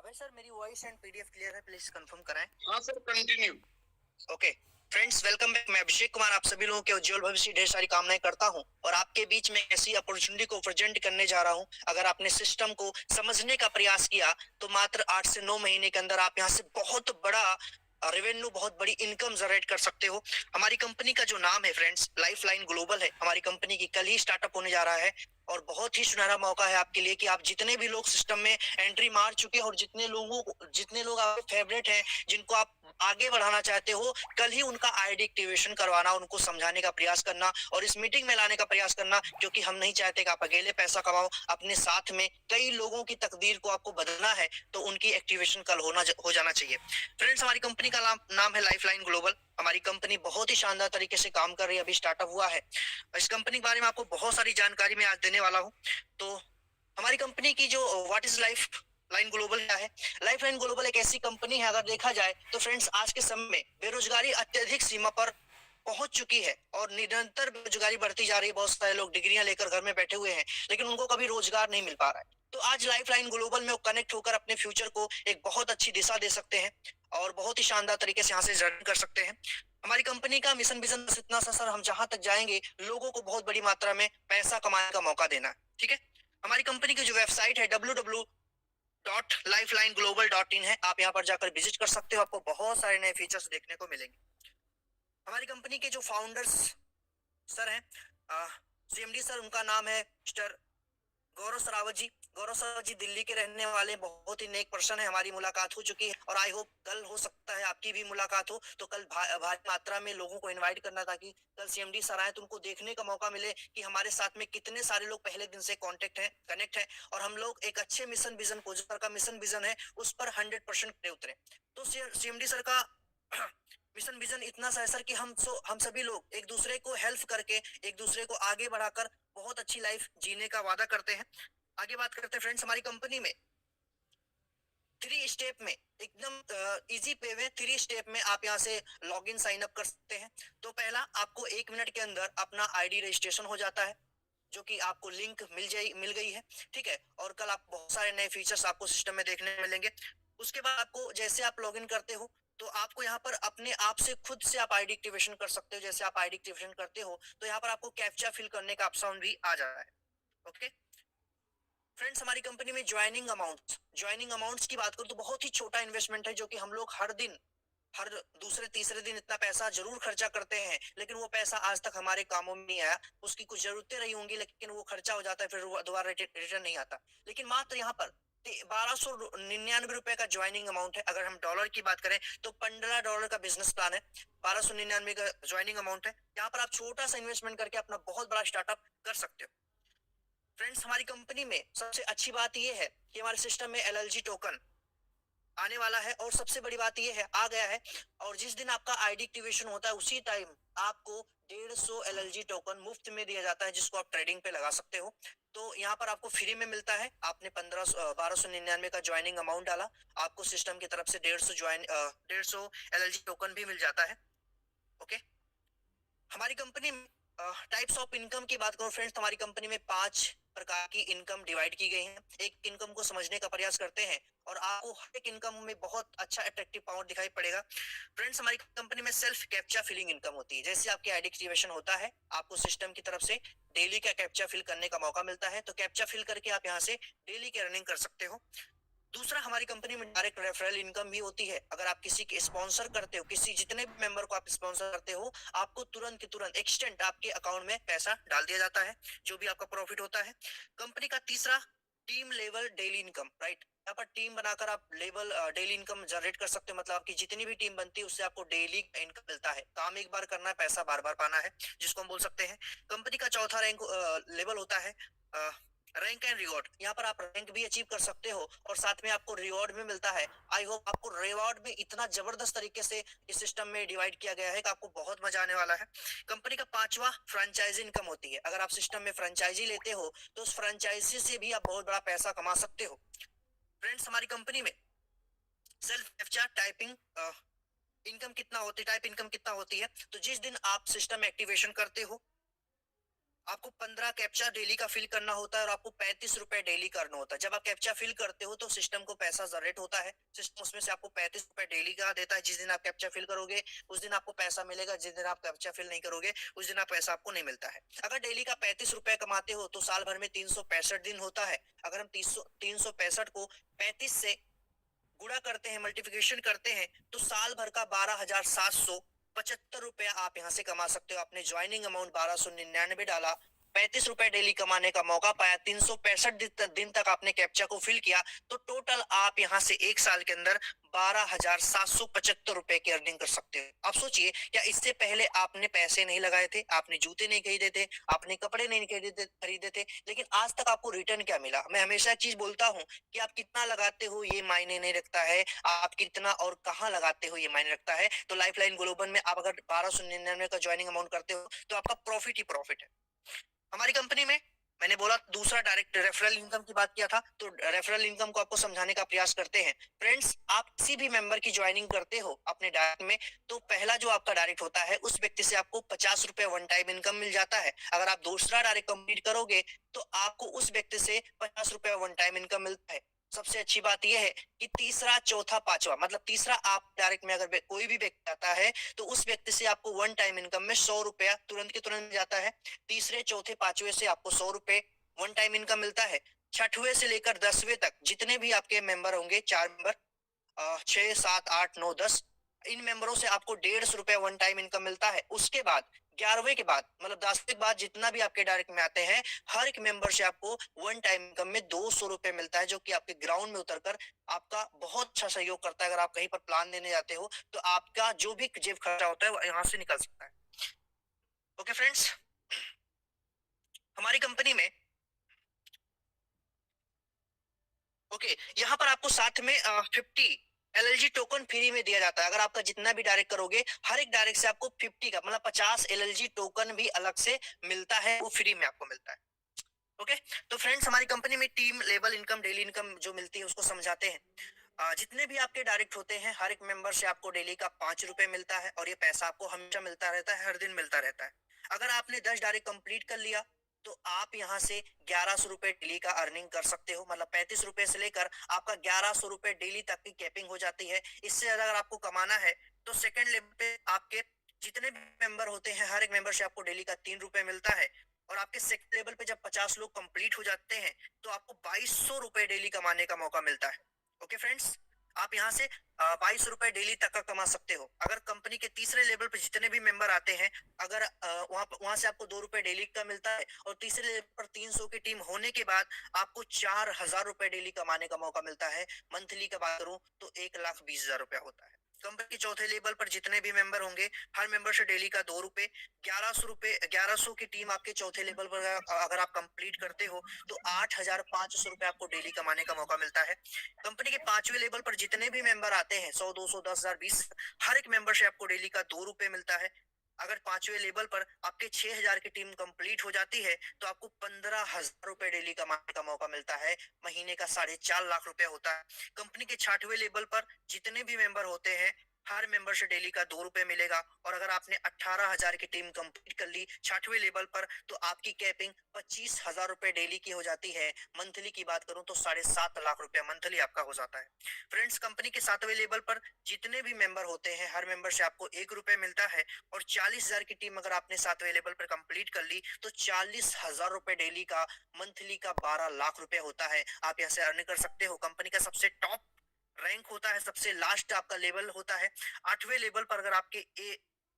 भाई सर मेरी voice and PDF clear है, प्लीज कंफर्म कराएं। हाँ sir, continue. Okay friends, welcome back. मैं अभिषेक कुमार आप सभी लोगों के उज्जवल भविष्य ढेर सारी कामनाएं करता हूं और आपके बीच में ऐसी अपॉर्चुनिटी को प्रेजेंट करने जा रहा हूं। अगर आपने सिस्टम को समझने का प्रयास किया तो मात्र 8 से 9 महीने के अंदर आप यहां से बहुत बड़ा रेवेन्यू, बहुत बड़ी इनकम जनरेट कर सकते हो। हमारी कंपनी का जो नाम है फ्रेंड्स, लाइफलाइन ग्लोबल है। हमारी कंपनी की कल ही स्टार्टअप होने जा रहा है और बहुत ही सुनहरा मौका है आपके लिए कि आप जितने भी लोग सिस्टम में एंट्री मार चुके हैं और जितने लोग आपके फेवरेट हैं, जिनको आप आगे बढ़ाना चाहते हो, कल ही उनका आईडी एक्टिवेशन करवाना, उनको समझाने का प्रयास करना और इस मीटिंग में लाने का प्रयास करना, क्योंकि हम नहीं चाहते कि आप अकेले पैसा कमाओ। अपने साथ में कई लोगों की तकदीर को आपको बदलना है, तो उनकी एक्टिवेशन कल हो जाना चाहिए। फ्रेंड्स, हमारी कंपनी का नाम है लाइफलाइन ग्लोबल। हमारी कंपनी बहुत ही शानदार तरीके से काम कर रही है, अभी स्टार्टअप हुआ है। इस कंपनी के बारे में आपको बहुत सारी जानकारी मैं आज देने वाला हूँ। तो हमारी कंपनी की जो what is life line global क्या है। लाइफ लाइन ग्लोबल एक ऐसी कंपनी है, अगर देखा जाए तो फ्रेंड्स, आज के समय में बेरोजगारी अत्यधिक सीमा पर पहुंच चुकी है और निरंतर बेरोजगारी बढ़ती जा रही है। बहुत सारे लोग डिग्रियां लेकर घर में बैठे हुए हैं, लेकिन उनको कभी रोजगार नहीं मिल पा रहा है। तो आज लाइफ लाइन ग्लोबल में वो कनेक्ट होकर अपने फ्यूचर को एक बहुत अच्छी दिशा दे सकते हैं और बहुत ही शानदार तरीके से यहाँ से जर्नी कर सकते हैं। हमारी कंपनी का मिशन विजन इतना सा सर, हम जहां तक जाएंगे लोगों को बहुत बड़ी मात्रा में पैसा कमाने का मौका देना है। ठीक है, हमारी कंपनी की जो वेबसाइट है www.lifeline global.in है, आप यहाँ पर जाकर विजिट कर सकते हो। आपको बहुत सारे नए फीचर्स देखने को मिलेंगे। हमारी कंपनी के जो फाउंडर्स सर हैं, सीएमडी सर, उनका नाम है मिस्टर गौरव सरावत जी। गौरव सरावत जी दिल्ली के रहने वाले बहुत ही नेक पर्सन है। हमारी मुलाकात हो चुकी है और आई होप कल हो सकता है आपकी भी मुलाकात हो। तो कल भारी मात्रा में लोगों को इनवाइट करना, ताकि कल सीएमडी सर आए तो उनको देखने का मौका मिले कि हमारे साथ में कितने सारे लोग पहले दिन से कनेक्ट है और हम लोग एक अच्छे मिशन विजन को, जो सर का मिशन विजन है, उस पर 100% खड़े उतरे। तो सीएमडी सर का मिशन विजन इतना सा है सर कि हम सभी लोग एक दूसरे को हेल्प करके, एक दूसरे को आगे बढ़ाकर बहुत अच्छी लाइफ जीने का वादा करते हैं। आगे बात करते हैं फ्रेंड्स, हमारी कंपनी में 3 स्टेप में, एकदम इजी पे में 3 स्टेप में आप यहाँ से लॉग इन साइन अप कर सकते हैं। तो पहला, आपको 1 मिनट के अंदर अपना आईडी रजिस्ट्रेशन हो जाता है, जो कि आपको लिंक मिल गई है। ठीक है, और कल आप बहुत सारे नए फीचर्स आपको सिस्टम में देखने मिलेंगे। उसके बाद आपको, जैसे आप लॉगिन करते हो तो आपको यहाँ पर अपने आप से खुद से आप आईडी एक्टिवेशन कर सकते हो। जैसे आप आईडी एक्टिवेशन करते हो तो यहाँ पर आपको कैप्चा फिल करने का ऑप्शन भी आ जा रहा है। ओके फ्रेंड्स, हमारी कंपनी में ज्वाइनिंग अमाउंट्स की बात करूं तो बहुत ही छोटा इन्वेस्टमेंट है, जो कि हम लोग हर दूसरे तीसरे दिन इतना पैसा जरूर खर्चा करते हैं, लेकिन वो पैसा आज तक हमारे कामों में नहीं आया। उसकी कुछ जरूरतें रही होंगी, लेकिन वो खर्चा हो जाता है, फिर वो दोबारा रिटर्न नहीं आता। लेकिन मात्र यहाँ पर 1299 रुपए का ज्वाइनिंग अमाउंट है। अगर हम डॉलर की बात करें तो $15 का बिजनेस प्लान है। 1299 का ज्वाइनिंग अमाउंट है। यहाँ पर आप छोटा सा इन्वेस्टमेंट करके अपना बहुत बड़ा स्टार्टअप कर सकते हो। फ्रेंड्स, हमारी कंपनी में सबसे अच्छी बात यह है कि हमारे सिस्टम में एलएलजी टोकन आने वाला है और सबसे बड़ी बात यह है, आ गया है। और जिस दिन आपका आईडी एक्टिवेशन होता है उसी टाइम आपको 150 एलएलजी टोकन मुफ्त में दिया जाता है, जिसको आप ट्रेडिंग पे लगा सकते हो। तो यहाँ पर आपको फ्री में मिलता है। आपने 1299 का ज्वाइनिंग अमाउंट डाला, आपको सिस्टम की तरफ से 150 एलएलजी टोकन भी मिल जाता है। ओके, हमारी कंपनी में टाइप्स ऑफ इनकम की बात करूं फ्रेंड्स, हमारी कंपनी में 5 प्रकार की इनकम डिवाइड की गई है। एक इनकम को समझने का प्रयास करते हैं और आपको हर एक इनकम में बहुत अच्छा अट्रैक्टिव पावर दिखाई पड़ेगा। फ्रेंड्स, हमारी कंपनी में सेल्फ कैप्चा फिलिंग इनकम होती है। जैसे आपकी आईडी एक्टिवेशन होता है, आपको सिस्टम की तरफ से डेली का कैप्चा फिल करने का मौका मिलता है। तो कैप्चा फिल करके आप यहाँ से डेली की रनिंग कर सकते हो। दूसरा, हमारी कंपनी में डायरेक्ट रेफरल इनकम भी होती है। अगर आप किसी के स्पॉन्सर करते हो, किसी जितने भी मेंबर को आप स्पॉन्सर करते हो, आपको तुरंत के तुरंत एक्सटेंट आपके अकाउंट में पैसा डाल दिया जाता है, जो भी आपका प्रॉफिट होता है। कंपनी का तीसरा, team level daily income, right. यहाँ पर टीम बनाकर आप लेवल डेली इनकम जनरेट कर सकते हो। मतलब आपकी जितनी भी टीम बनती है उससे आपको डेली इनकम मिलता है। काम एक बार करना है, पैसा बार बार पाना है, जिसको हम बोल सकते हैं। कंपनी का चौथा रैंक लेवल होता है रैंक एंड रिवॉर्ड। यहाँ पर आप रैंक भी अचीव कर सकते हो और साथ में आपको रिवॉर्ड भी मिलता है। आई होप आपको रिवॉर्ड में इतना जबरदस्त तरीके से इस सिस्टम में डिवाइड किया गया है कि आपको बहुत मजा आने वाला है। कंपनी का पांचवा, फ्रेंचाइजी इनकम होती है। अगर आप सिस्टम में फ्रेंचाइजी लेते हो तो उस फ्रेंचाइजी से भी आप बहुत बड़ा पैसा कमा सकते हो। फ्रेंड्स, हमारी कंपनी में self captcha typing type income कितना होती है, तो जिस दिन आप सिस्टम एक्टिवेशन करते हो आपको 15 कैप्चा डेली का फिल करना होता है और आपको 35 रुपए डेली करना होता है। जब आप कैप्चा फिल करते हो तो सिस्टम को पैसा जनरेट होता है, सिस्टम उसमें से आपको 35 रुपए डेली का देता है। जिस दिन आप कैप्चा फिल करोगे उस दिन आपको पैसा मिलेगा, जिस दिन आप कैप्चा फिल नहीं करोगे उस दिन आप पैसा आपको नहीं मिलता है। अगर डेली का 35 रुपए कमाते हो तो साल भर में 365 दिन होता है। अगर हम 365 को 35 से गुणा करते हैं, मल्टीप्लिकेशन करते हैं, तो साल भर का 12,775 रुपया आप यहाँ से कमा सकते हो। आपने ज्वाइनिंग अमाउंट 1299 डाला, 35 रुपए डेली कमाने का मौका पाया, 365 दिन तक आपने कैप्चा को फिल किया, तो टोटल आप यहाँ से एक साल के अंदर 12,775 रुपए की अर्निंग कर सकते हो। आप सोचिए, क्या इससे पहले आपने पैसे नहीं लगाए थे, आपने जूते नहीं खरीदे थे, आपने कपड़े नहीं खरीदे थे, लेकिन आज तक आपको रिटर्न क्या मिला? मैं हमेशा एक चीज बोलता हूँ कि आप कितना लगाते हो ये मायने नहीं रखता है, आप कितना और कहाँ लगाते हो ये मायने रखता है। तो लाइफलाइन ग्लोबल में आप अगर 1299 का ज्वाइनिंग अमाउंट करते हो तो आपका प्रॉफिट ही प्रॉफिट है। हमारी कंपनी में मैंने बोला दूसरा डायरेक्ट रेफरल इनकम की बात किया था, तो रेफरल इनकम को आपको समझाने का प्रयास करते हैं। फ्रेंड्स, आप किसी भी मेंबर की ज्वाइनिंग करते हो अपने डायरेक्ट में, तो पहला जो आपका डायरेक्ट होता है उस व्यक्ति से आपको 50 रुपए वन टाइम इनकम मिल जाता है। अगर आप दूसरा डायरेक्ट कंप्लीट करोगे तो आपको उस व्यक्ति से 50 रुपए वन टाइम इनकम मिलता है। सबसे अच्छी बात यह है कि तीसरा चौथा पांचवा, मतलब तीसरा आप डायरेक्ट में अगर कोई भी व्यक्ति आता है तो उस व्यक्ति से आपको वन टाइम इनकम में 100 रुपया तुरंत के तुरंत मिल जाता है। तीसरे चौथे पांचवे से आपको 100 रुपए वन टाइम इनकम मिलता है। छठवें से लेकर 10वें तक जितने भी आपके मेंबर होंगे, 4 मेंबर, 6, 7, 8, 9, 10, इन मेंबरों से आपको 150 रुपए वन टाइम इनकम मिलता है। उसके बाद 11वें के बाद, मतलब 10वें के बाद जितना भी आपके डायरेक्ट में आते हैं, हर एक मेंबर से आपको वन टाइम इनकम में 200 रुपए मिलता है, जो कि आपके ग्राउंड में उतरकर आपका बहुत अच्छा सहयोग करता है। अगर आप कहीं पर प्लान देने जाते हो तो आपका जो भी जेब खर्चा होता है वो यहाँ से निकल सकता है। ओके फ्रेंड्स, हमारी कंपनी में यहाँ पर आपको साथ में 50 एलएलजी टोकन फ्री में दिया जाता है। अगर आपका जितना भी डायरेक्ट करोगे, हर एक डायरेक्ट से आपको 50 का मतलब 50 एलएलजी टोकन भी अलग से मिलता है, वो फ्री में आपको मिलता है। ओके, तो फ्रेंड्स, हमारी कंपनी में team level income, daily income जो मिलती है उसको समझाते हैं। जितने भी आपके डायरेक्ट होते हैं, हर एक मेंबर से आपको डेली का 5 रुपए मिलता है, और ये पैसा आपको हमेशा मिलता रहता है, हर दिन मिलता रहता है। अगर आपने 10 डायरेक्ट कंप्लीट कर लिया तो आप यहाँ से 1100 रुपए डेली का अर्निंग कर सकते हो। मतलब 35 रुपए से लेकर आपका 1100 रुपए डेली तक की कैपिंग हो जाती है। इससे ज्यादा अगर आपको कमाना है तो सेकंड लेवल पे आपके जितने भी मेंबर होते हैं, हर एक मेंबर से आपको डेली का 3 रुपए मिलता है। और आपके सेकंड लेवल पे जब 50 लोग कंप्लीट हो जाते हैं तो आपको 2200 रुपए डेली कमाने का मौका मिलता है। ओके फ्रेंड्स, आप यहाँ से 22 रुपए डेली तक का कमा सकते हो। अगर कंपनी के तीसरे लेवल पे जितने भी मेंबर आते हैं, अगर वहां से आपको 2 रुपए डेली का मिलता है, और तीसरे लेवल पर 300 की टीम होने के बाद आपको 4000 रुपए डेली कमाने का मौका मिलता है। मंथली का बात करूं तो 1,20,000 रुपया होता है। कंपनी के चौथे लेवल पर जितने भी मेंबर होंगे, हर मेंबर से डेली का 2 रुपए, 1100 की टीम आपके चौथे लेवल पर अगर आप कंप्लीट करते हो तो 8,500 रुपए आपको डेली कमाने का मौका मिलता है। कंपनी के पांचवें लेवल पर जितने भी मेंबर आते हैं, 100, 200, 10,000, 20, हर एक मेंबर से आपको डेली का 2 रुपए मिलता है। अगर पांचवें लेवल पर आपके 6,000 की टीम कंप्लीट हो जाती है तो आपको 15,000 रुपए डेली कमाने का मौका मिलता है। महीने का 4.5 लाख रुपया होता है। कंपनी के छठवें लेवल पर जितने भी मेंबर होते हैं, हर मेंबर से डेली का 2 रुपए मिलेगा। और अगर आपने 18,000 की टीम कंप्लीट कर ली छठवें लेवल पर तो आपकी कैपिंग 25,000 रुपए डेली की हो जाती है। मंथली की बात करूं तो 7.5 लाख रुपया मंथली आपका हो जाता है। फ्रेंड्स, कंपनी के 7वें लेवल पर जितने भी मेंबर होते हैं, हर मेंबर से आपको 1 रुपए मिलता है। और 40,000 की टीम अगर आपने 7वें लेवल पर कंप्लीट कर ली तो 40,000 रुपए डेली का, मंथली का 12 लाख रुपए होता है। आप यहाँ से अर्न कर सकते हो। कंपनी का सबसे टॉप रैंक होता है, सबसे लास्ट आपका लेवल होता है 8वें लेवल पर। अगर आपके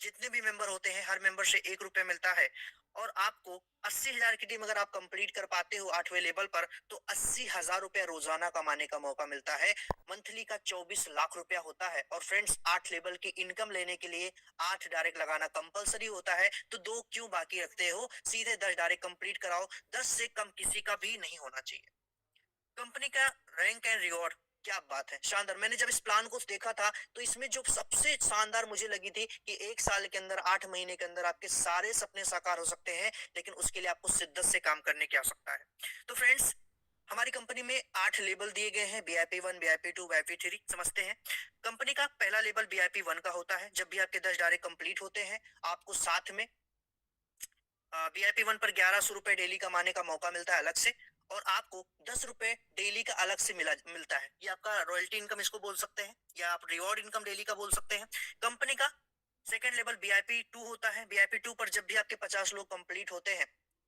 जितने भी मेंबर होते हैं, हर मेंबर से 1 रुपए मिलता है। और आपको 80,000 की टीम अगर आप कंप्लीट कर पाते हो 8वें लेवल पर तो 80,000 रुपया रोजाना कमाने का मौका मिलता है। मंथली का 24 लाख रुपया होता है। और फ्रेंड्स, 8 लेवल की इनकम लेने के लिए 8 डायरेक्ट लगाना कंपलसरी होता है। तो 2 क्यों बाकी रखते हो, सीधे 10 डायरेक्ट कंप्लीट कराओ। 10 से कम किसी का भी नहीं होना चाहिए। कंपनी का रैंक एंड रिवॉर्ड, क्या बात है, शानदार। मैंने जब इस प्लान को देखा था तो इसमें जो सबसे शानदार मुझे लगी थी कि 1 साल के अंदर, 8 महीने के अंदर आपके सारे सपने साकार हो सकते हैं, लेकिन उसके लिए आपको शिद्दत से काम करने की आवश्यकता है। तो फ्रेंड्स, हमारी कंपनी में 8 लेवल दिए गए हैं, VIP 1, VIP 2, VIP 3। समझते हैं। कंपनी का पहला लेवल VIP 1 का होता है। जब भी आपके 10 डायरेक्ट कंप्लीट होते हैं, आपको साथ में VIP 1 पर 1100 रुपए डेली कमाने का मौका मिलता है अलग से, और आपको 10 रुपए डेली का अलग से मिलता है। ये आपका रॉयल्टी इनकम इसको बोल सकते हैं, या आप रिवॉर्ड इनकम डेली का बोल सकते हैं। कंपनी का सेकंड लेवल VIP 2 होता है। VIP 2 पर जब भी आपके 50 लोग कंप्लीट होते हैं,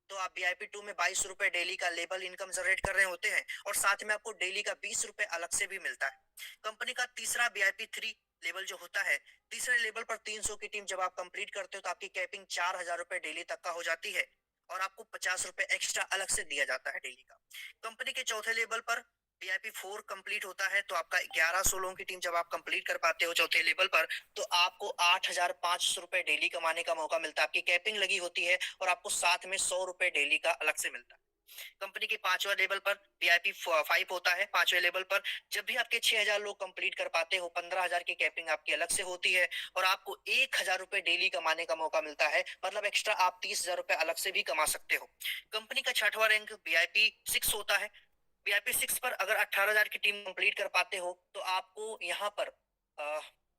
तो आप VIP 2 में 22 रुपए डेली का लेवल इनकम जनरेट कर रहे होते हैं, और साथ में आपको डेली का 20 रुपए अलग से भी मिलता है। कंपनी का तीसरा VIP 3 लेवल जो होता है, तीसरे लेवल पर 300 की टीम जब आप कंप्लीट करते हो तो आपकी कैपिंग 4000 रुपए डेली तक का हो जाती है, और आपको 50 रुपए एक्स्ट्रा अलग से दिया जाता है डेली का। कंपनी के चौथे लेवल पर VIP 4 कंप्लीट होता है, तो आपका 1100 लोगों की टीम जब आप कंप्लीट कर पाते हो चौथे लेवल पर, तो आपको 8500 रुपए डेली कमाने का मौका मिलता है। आपकी कैपिंग लगी होती है, और आपको साथ में 100 रुपए डेली का अलग से मिलता है। कंपनी के पांचवा लेवल पर VIP 5 होता है। पांचवे लेवल पर जब भी आपके 6000 लोग कंप्लीट कर पाते हो, 15000 की कैपिंग आपकी अलग से होती है, और आपको 1000 रुपए डेली कमाने का मौका मिलता है, मतलब एक्स्ट्रा आप 30,000 रुपए अलग से भी कमा सकते हो। कंपनी का छठवां रैंक VIP 6 होता है। VIP 6 पर अगर 18,000 की टीम कंप्लीट कर पाते हो, तो आपको यहाँ पर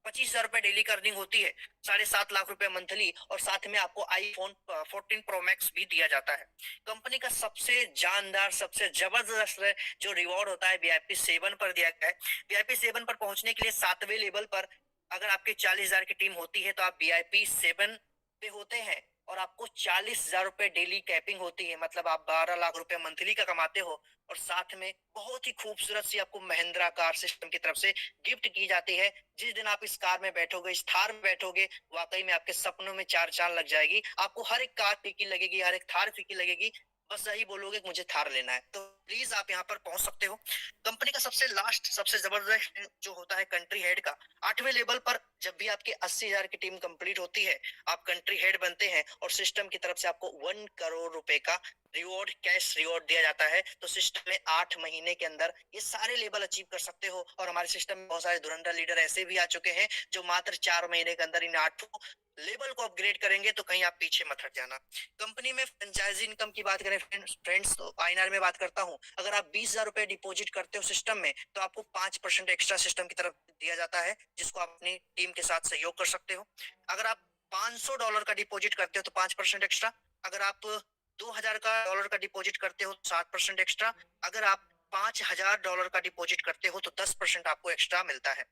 25,000 रुपए डेली की अर्निंग होती है, 7.5 लाख रुपए मंथली, और साथ में आपको iPhone 14 Pro Max भी दिया जाता है। कंपनी का सबसे जानदार, सबसे जबरदस्त जो रिवॉर्ड होता है VIP 7 पर दिया गया है। VIP 7 पर पहुंचने के लिए 7वें लेवल पर अगर आपके 40,000 की टीम होती है, तो आप VIP 7 पे होते हैं, और आपको 40,000 रुपए डेली कैपिंग होती है, मतलब आप 12 लाख रुपए मंथली का कमाते हो, और साथ में बहुत ही खूबसूरत सी आपको महिंद्रा कार सिस्टम की तरफ से गिफ्ट की जाती है। जिस दिन आप इस कार में बैठोगे, इस थार में बैठोगे, वाकई में आपके सपनों में चार चांद लग जाएगी। आपको हर एक कार फीकी लगेगी, हर एक थार फीकी लगेगी, बस यही बोलोगे कि मुझे थार लेना है। तो प्लीज आप यहाँ पर पहुंच सकते हो। कंपनी का सबसे लास्ट, सबसे जबरदस्त जो होता है कंट्री हेड का, 8वें लेवल पर जब भी आपके 80,000 की टीम कंप्लीट होती है, आप कंट्री हेड बनते हैं, और सिस्टम की तरफ से आपको 1 करोड़ रुपए का रिवॉर्ड, कैश रिवॉर्ड दिया जाता है। तो सिस्टम में 8 महीने के अंदर ये सारे लेवल अचीव कर सकते हो, और हमारे सिस्टम में बहुत सारे धुरंधर लीडर ऐसे भी आ चुके हैं जो मात्र 4 महीने के अंदर इन 8 लेवल को अपग्रेड करेंगे, तो कहीं आप पीछे मत हट जाना। कंपनी में फ्रेंचाइजी इनकम की बात करें फ्रेंड्स, तो आईएनआर में बात करता हूँ, अगर आप 20,000 रुपए डिपॉजिट करते हो सिस्टम में, तो आपको 5% एक्स्ट्रा सिस्टम की तरफ दिया जाता है, जिसको आप अपनी टीम के साथ सहयोग कर सकते हो। अगर आप $500 का डिपॉजिट करते हो तो 5% एक्स्ट्रा, अगर आप 2,000 का डॉलर का डिपॉजिट करते हो तो 7% एक्स्ट्रा, अगर आप $5,000 का डिपॉजिट करते हो तो 10% आपको एक्स्ट्रा मिलता है।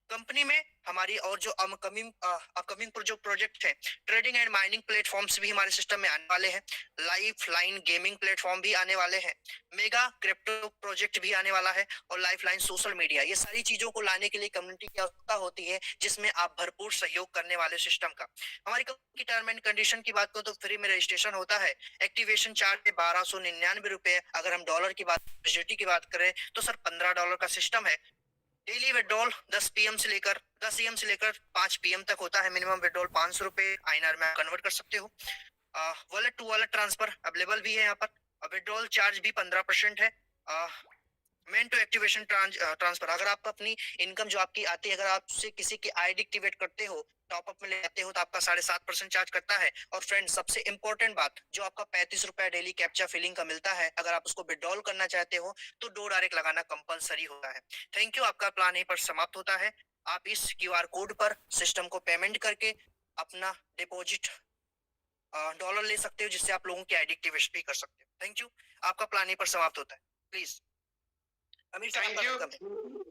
कंपनी में हमारी और जो अपकमिंग जो प्रोजेक्ट है, ट्रेडिंग एंड माइनिंग प्लेटफॉर्म्स भी हमारे सिस्टम में आने वाले हैं। लाइफ लाइन गेमिंग प्लेटफॉर्म भी आने वाले हैं। मेगा क्रिप्टो प्रोजेक्ट भी आने वाला है, और लाइफ लाइन सोशल मीडिया, ये सारी चीजों को लाने के लिए कम्युनिटी की आवश्यकता होती है, जिसमें आप भरपूर सहयोग करने वाले सिस्टम का। हमारी कंपनी की टर्म एंड कंडीशन की बात करो तो फ्री में रजिस्ट्रेशन होता है। एक्टिवेशन चार्ज है 1299 रुपए। अगर हम डॉलर की बात करें तो सर $15 का सिस्टम है। डेली विड्रॉल 10 PM से लेकर 10 AM से लेकर 5 PM तक होता है। मिनिमम विड्रॉल 500 रुपए आईएनआर में कन्वर्ट कर सकते हो। Wallet to wallet transfer available भी है यहाँ पर। विड्रॉल चार्ज भी 15% है। मेन टू एक्टिवेशन ट्रांसफर, अगर आप अपनी इनकम जो आपकी आती है, अगर आप उससे किसी की आईडी एक्टिवेट करते हो, टॉप अप में ले आते हो, तो आपका 7.5% चार्ज करता है। और फ्रेंड, सबसे इंपॉर्टेंट बात, जो आपका 35 रुपए डेली कैप्चा फिलिंग का मिलता है, अगर आप उसको विड्रॉल करना चाहते हो तो डो डायरेक्ट लगाना कंपलसरी होता है। Thank you. आपका प्लान यहीं पर समाप्त होता है। आप इस QR कोड पर सिस्टम को पेमेंट करके अपना डिपॉजिट डॉलर ले सकते हो, जिससे आप लोगों की आईडी एक्टिवेट भी कर सकते हो। Thank you. आपका प्लान यहीं पर समाप्त होता है। प्लीज अमीर साहब, थैंक आपका यू वेलकम है।